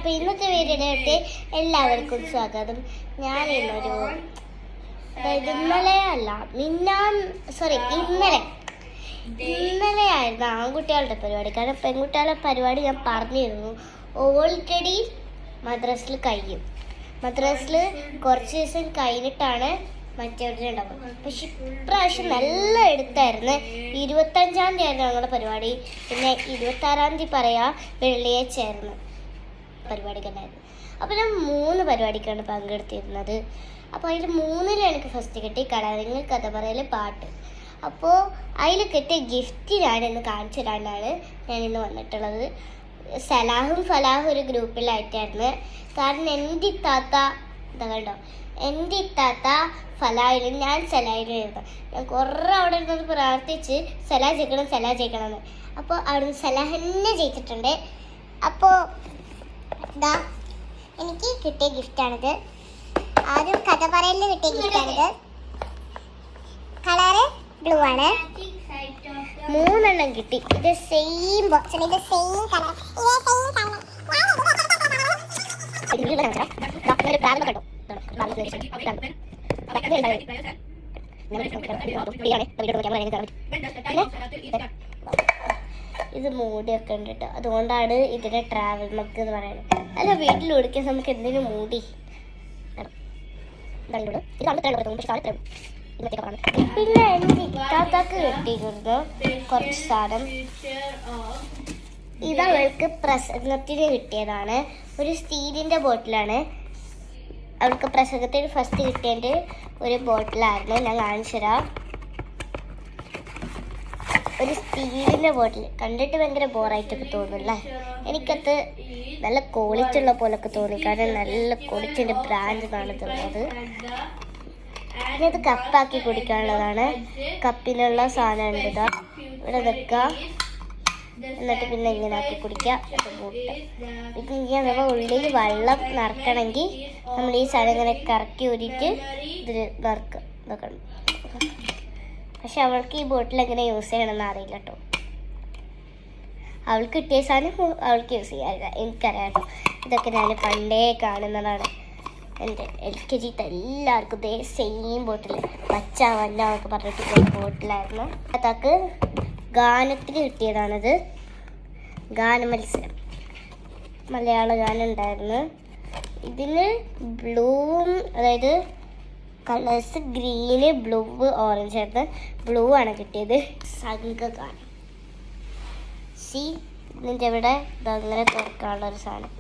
അപ്പോൾ ഇന്നത്തെ വീഡിയോയിലോട്ട് എല്ലാവർക്കും സ്വാഗതം. ഞാൻ ഇന്നൊരു അതായത് ഇന്നലെയായിരുന്നു ആൺകുട്ടികളുടെ പരിപാടി. കാരണം പെൺകുട്ടികളുടെ പരിപാടി ഞാൻ പറഞ്ഞിരുന്നു ഓൾറെഡി മദ്രസിൽ കഴിയും. മദ്രസിൽ കുറച്ച് ദിവസം കഴിഞ്ഞിട്ടാണ് മറ്റവരുടെ ഉണ്ടാവും. പക്ഷെ ഇപ്രാവശ്യം നല്ല എടുത്തായിരുന്നു. 25-ാം തീയതി ആയിരുന്നു ഞങ്ങളുടെ പരിപാടി. പിന്നെ 26-ാം തീയതി വെള്ളിയാഴ്ച ആയിരുന്നു പരിപാടിക്കുണ്ടായിരുന്നു. അപ്പോൾ ഞാൻ 3 പരിപാടിക്കാണ് പങ്കെടുത്തിരുന്നത്. അപ്പോൾ അതിൽ 3-ൽ എനിക്ക് ഫസ്റ്റ് കിട്ടി കളറിങ്, കഥ പറയൽ, പാട്ട്. അപ്പോൾ അതിൽ കിട്ടിയ ഗിഫ്റ്റിനാണ് ഇന്ന് കാണിച്ചു തരാനാണ് ഞാനിന്ന് വന്നിട്ടുള്ളത്. സലാഹും ഫലാഹും ഒരു ഗ്രൂപ്പിലായിട്ടായിരുന്നു. കാരണം എൻ്റെ ഇത്താത്ത ഫലാഹിലും ഞാൻ സലാഹിലും ആയിരുന്നു. ഞാൻ കുറേ അവിടെ ഇരുന്നത് പ്രാർത്ഥിച്ച് സലാഹ് ജയിക്കണമെന്ന്. അപ്പോൾ അവിടുന്ന് സലാഹ് തന്നെ ജയിച്ചിട്ടുണ്ട്. അപ്പോൾ ഇതാ എനിക്ക് കിട്ടിയ ഗിഫ്റ്റാണിത്. ആദ്യം കഥ പറയലിന് കിട്ടിയ ഗിഫ്റ്റാണിത്. കളറ് ബ്ലൂ ആണ്. 3 എണ്ണം കിട്ടി. ഇത് സെയിം ബോക്സ്, ഇത് സെയിം കളർ. ഇത് മൂടിയൊക്കെ ഉണ്ട് കേട്ടോ. അതുകൊണ്ടാണ് ഇതിന്റെ ട്രാവൽ മഗ് എന്ന് പറയുന്നത്. അല്ല, വീട്ടിൽ ഒടിക്കാൻ നമുക്ക് എന്തിനു മൂടി. പിന്നെ എനിക്ക് ഇത്താത്താക്ക് കിട്ടിയിരുന്നു കുറച്ച് സാധനം. ഇതവൾക്ക് പ്രസംഗത്തിന് കിട്ടിയതാണ്. ഒരു സ്റ്റീലിൻ്റെ ബോട്ടിലാണ്. അവൾക്ക് പ്രസംഗത്തിന് ഫസ്റ്റ് കിട്ടിയതിൻ്റെ ഒരു ബോട്ടിലായിരുന്നു. ഞാൻ കാണിച്ചു തരാം. ഒരു സ്റ്റീലിൻ്റെ ബോട്ടിൽ കണ്ടിട്ട് ഭയങ്കര ബോറായിട്ടൊക്കെ തോന്നുന്നല്ലേ. എനിക്കത് നല്ല ക്വാളിറ്റി ഉള്ള പോലൊക്കെ തോന്നി. കാരണം നല്ല ക്വാളിറ്റിൻ്റെ ബ്രാൻഡ് ആണ് തോന്നുന്നത്. പിന്നെ അത് കപ്പാക്കി കുടിക്കാനുള്ളതാണ്. കപ്പിലുള്ള സാധനം ഉണ്ട്. ഇതാ ഇവിടെ വെക്കുക, എന്നിട്ട് പിന്നെ ഇങ്ങനെ ആക്കി കുടിക്കുക. പിന്നെ നമ്മൾ ഉള്ളിൽ വെള്ളം നിറക്കണമെങ്കിൽ നമ്മൾ ഈ സാധനം ഇങ്ങനെ കറക്കി ഊരിയിട്ട് ഇതിൽ നിറക്കുക. ഇതൊക്കെ. പക്ഷെ അവൾക്ക് ഈ ബോട്ടിൽ എങ്ങനെ യൂസ് ചെയ്യണമെന്ന് അറിയില്ല കേട്ടോ. അവൾക്ക് കിട്ടിയ സാധനം അവൾക്ക് യൂസ് ചെയ്യാറില്ല, എനിക്കറിയാം കേട്ടോ. ഇതൊക്കെ ഞാൻ പണ്ടേ കാണുന്നതാണ്. എൻ്റെ LKG എല്ലാവർക്കും ഇതേ സെയിം ബോട്ടിൽ പച്ച വല്ല ഒക്കെ പറഞ്ഞിട്ട് ബോട്ടിലായിരുന്നു. അതൊക്കെ ഗാനത്തിന് കിട്ടിയതാണിത്. ഗാനമത്സരം, മലയാള ഗാനം ഉണ്ടായിരുന്നു. ഇതിന് ബ്ലൂവും, അതായത് കളേഴ്സ് ഗ്രീന്, ബ്ലൂ, ഓറഞ്ച് ആയിരുന്നു. ബ്ലൂ ആണ് കിട്ടിയത്. സംഘഗാനം. ഇതിൻ്റെ ഇവിടെ ഇതങ്ങനെ തുറക്കാനുള്ളൊരു സാധനം.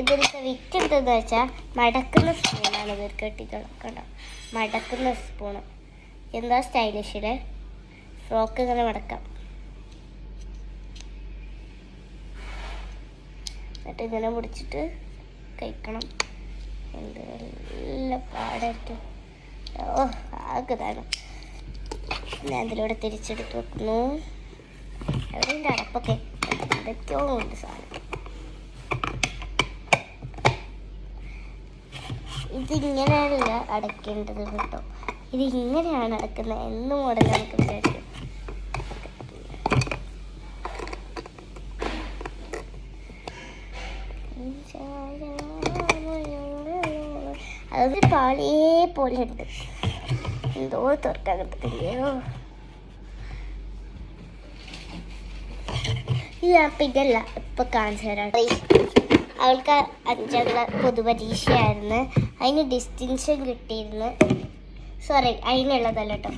ഇതിലത്തെ വിറ്റ് എന്തെന്ന് വെച്ചാൽ മടക്കുന്ന സ്പൂണാണ് ഇവർക്ക് കിട്ടിയിട്ടുള്ളത്. കണ്ടോ, മടക്കുന്ന സ്പൂണ്. എന്താ സ്റ്റൈലിഷില് ഫ്രോക്ക് ഇങ്ങനെ മടക്കാം. എന്നിട്ട് ഇങ്ങനെ പിടിച്ചിട്ട് കഴിക്കണം. എന്ത് നല്ല പാടായിരിക്കും. ഓ, ആകതാണ്. ഞാൻ അതിലൂടെ തിരിച്ചെടുത്ത് വെക്കുന്നു. എവിടെയുണ്ട് അടപ്പൊക്കെ? എന്തൊക്കെയോ ഉണ്ട് സാധനം. ഇതിങ്ങനെയല്ല അടയ്ക്കേണ്ടത് കേട്ടോ. ഇതിങ്ങനെയാണ് അടക്കുന്നത് എന്ന് മോഡൽ നമുക്ക് വിചാരിക്കും. അതൊരു പാളിയേ പോലെ ഉണ്ട്. എന്തോ തുറക്കാൻ കിട്ടത്തില്ലയോ. ഇത് അപ്പം ഇതല്ല, ഇപ്പം കാണിച്ചു തരാം. അവൾക്ക് 5ാം ക്ലാസ് പൊതുപരീക്ഷയായിരുന്നു. അതിന് ഡിസ്റ്റിങ്ഷൻ കിട്ടിയിരുന്നു. സോറി, അതിനുള്ളതല്ല കേട്ടോ.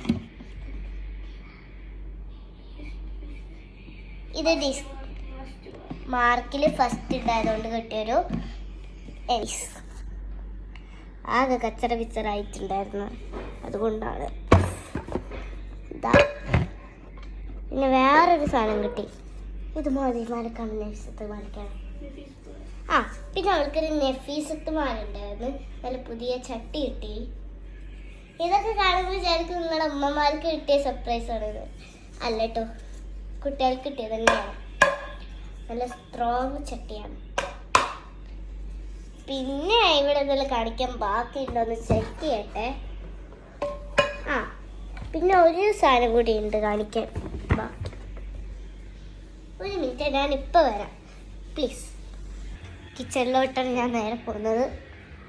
ഇത് മാർക്കിൽ ഫസ്റ്റ് ഉണ്ടായതുകൊണ്ട് കിട്ടിയൊരു എയ്സ്. ആകെ കച്ചറ പിച്ചറായിട്ടുണ്ടായിരുന്നു, അതുകൊണ്ടാണ്. ഇതാ പിന്നെ വേറൊരു സാധനം കിട്ടി. ഇത് മോദിമാരക്കാണ്, നെഫീസത്ത് മാരക്കാണ്. പിന്നെ അവൾക്കൊരു നെഫീസത്ത് മാരുണ്ടായിരുന്നു. നല്ല പുതിയ ചട്ടി കിട്ടി. ഇതൊക്കെ കാണുമ്പോൾ വിചാരിക്കും നിങ്ങളുടെ അമ്മമാർക്ക് കിട്ടിയ സർപ്രൈസ് ആണിത്. അല്ല കേട്ടോ, കുട്ടികൾക്ക് കിട്ടിയത് തന്നെയാണ്. നല്ല സ്ട്രോങ് ചട്ടിയാണ്. പിന്നെ ഇവിടെ എന്തെങ്കിലും കാണിക്കാൻ ബാക്കിയുണ്ടോന്ന് ചെക്ക് ചെയ്യട്ടെ. പിന്നെ ഒരു സാധനം കൂടി ഉണ്ട് കാണിക്കാൻ. ഒരു മിനിറ്റ്, ഞാനിപ്പോൾ വരാം പ്ലീസ്. കിച്ചണിലോട്ടാണ് ഞാൻ നേരെ പോകുന്നത്.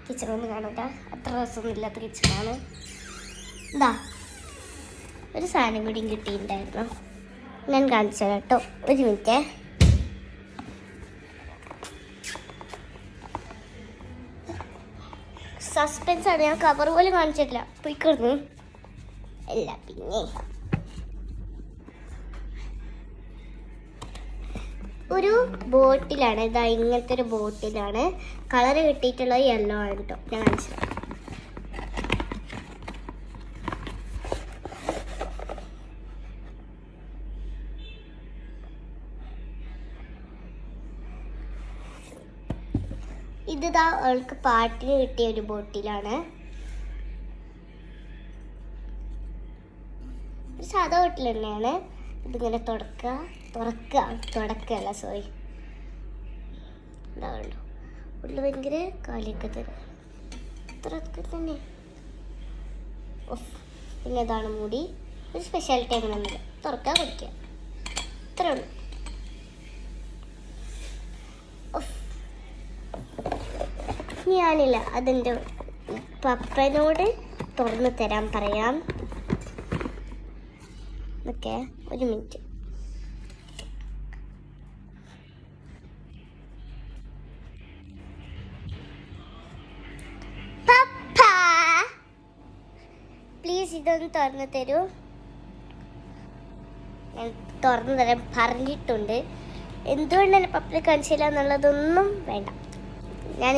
കിച്ചണൊന്നും കാണൂല, അത്ര രസമൊന്നും ഇല്ലാത്ത കിച്ചണാണ്. എന്താ ഒരു സാധനം കൂടിയും കിട്ടിയിട്ടുണ്ടായിരുന്നു, ഞാൻ കാണിച്ചു തരാം കേട്ടോ. ഒരു മിനിറ്റ്. സസ്പെൻസ് ആണ്, ഞാൻ കവർ പോലും കാണിച്ചിട്ടില്ല. പോയിക്കൊടുന്നു അല്ല. പിന്നെ ഒരു ബോട്ടിലാണ്, ഇതാ ഇങ്ങനത്തെ ഒരു ബോട്ടിലാണ്. കളർ കിട്ടിയിട്ടുള്ളത് യെല്ലോ ആണ് കേട്ടോ. ഞാൻ കാണിച്ചു തരാം. ഇതാ അവൾക്ക് പാട്ടിന് കിട്ടിയ ഒരു ബോട്ടിലാണ്. ഒരു സാധാ ബോട്ടിൽ തന്നെയാണ്. ഇതിങ്ങനെ തുടക്കല്ല സോറി. ഇതാണല്ലോ ഉള്ളിൽ ഭയങ്കര കാലിയൊക്കെ തരും, ഇത്രയൊക്കെ തന്നെ. പിന്നെ ഇതാണ് മൂടി. ഒരു സ്പെഷ്യാലിറ്റി അങ്ങനെയൊന്നുമില്ല, തുറക്കുക കുടിക്കുക, ഇത്രേ ഉള്ളൂ. ഞാനില്ല, അതിൻ്റെ പപ്പനോട് തുറന്നു തരാൻ പറയാം. ഓക്കെ, ഒരു മിനിറ്റ്. പപ്പ പ്ലീസ് ഇതൊന്ന് തുറന്നു തരൂ. ഞാൻ തുറന്നു തരാൻ പറഞ്ഞിട്ടുണ്ട്. എന്തുകൊണ്ടാണ് പപ്പനെ കാണിച്ചില്ല എന്നുള്ളതൊന്നും വേണ്ട, ഞാൻ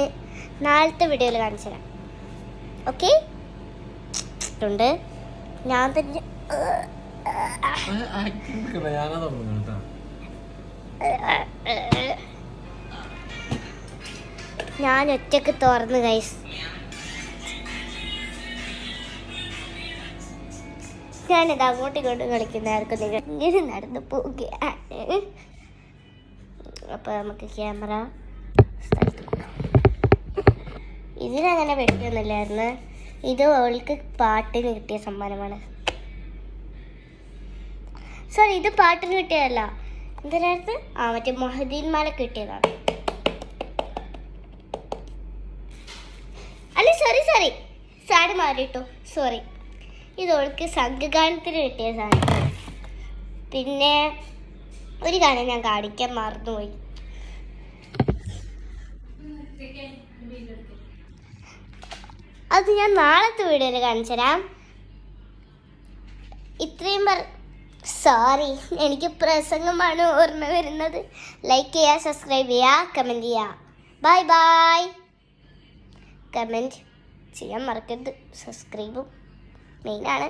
നാളത്തെ വീഡിയോയിൽ കാണിച്ചു തരാം. ഓക്കെ ഉണ്ട്. ഞാൻ തന്നെ ഞാൻ ഒറ്റക്ക് തുറന്ന് ഗൈസ്. ഞാനിത് അങ്ങോട്ടും ഇങ്ങോട്ടും കളിക്കുന്നതായിരിക്കും, നിങ്ങൾ ഇങ്ങനെ നടന്നു പോവുകയാണ്. അപ്പോൾ നമുക്ക് ക്യാമറ ഇതിനങ്ങനെ വെട്ടിയൊന്നുമില്ലായിരുന്നു. ഇത് അവൾക്ക് പാട്ടിന് കിട്ടിയ സമ്മാനമാണ്. സോറി, ഇത് പാട്ടിന് കിട്ടിയതല്ല. എന്തിനായിരുന്നു? മറ്റേ മൊഹദ്ദീൻമാല കിട്ടിയതാണ്. അല്ല സോറി സാരി മാറിട്ടോ, സോറി. ഇത് അവൾക്ക് സംഘഗാനത്തിന് കിട്ടിയ സാധനം. പിന്നെ ഒരു ഗാനം ഞാൻ കാണിക്കാൻ മറന്നുപോയി. അത് ഞാൻ നാളത്തെ വീഡിയോയിൽ കാണിച്ചു തരാം. ഇത്രയും സോറി, എനിക്ക് പ്രസംഗമാണ് ഓർമ്മ വരുന്നത്. ലൈക്ക് ചെയ്യുക, സബ്സ്ക്രൈബ് ചെയ്യുക, കമൻറ്റ് ചെയ്യുക. ബൈ. കമൻറ്റ് ചെയ്യാൻ മറക്കരുത്, സബ്സ്ക്രൈബും മെയിനാണ്.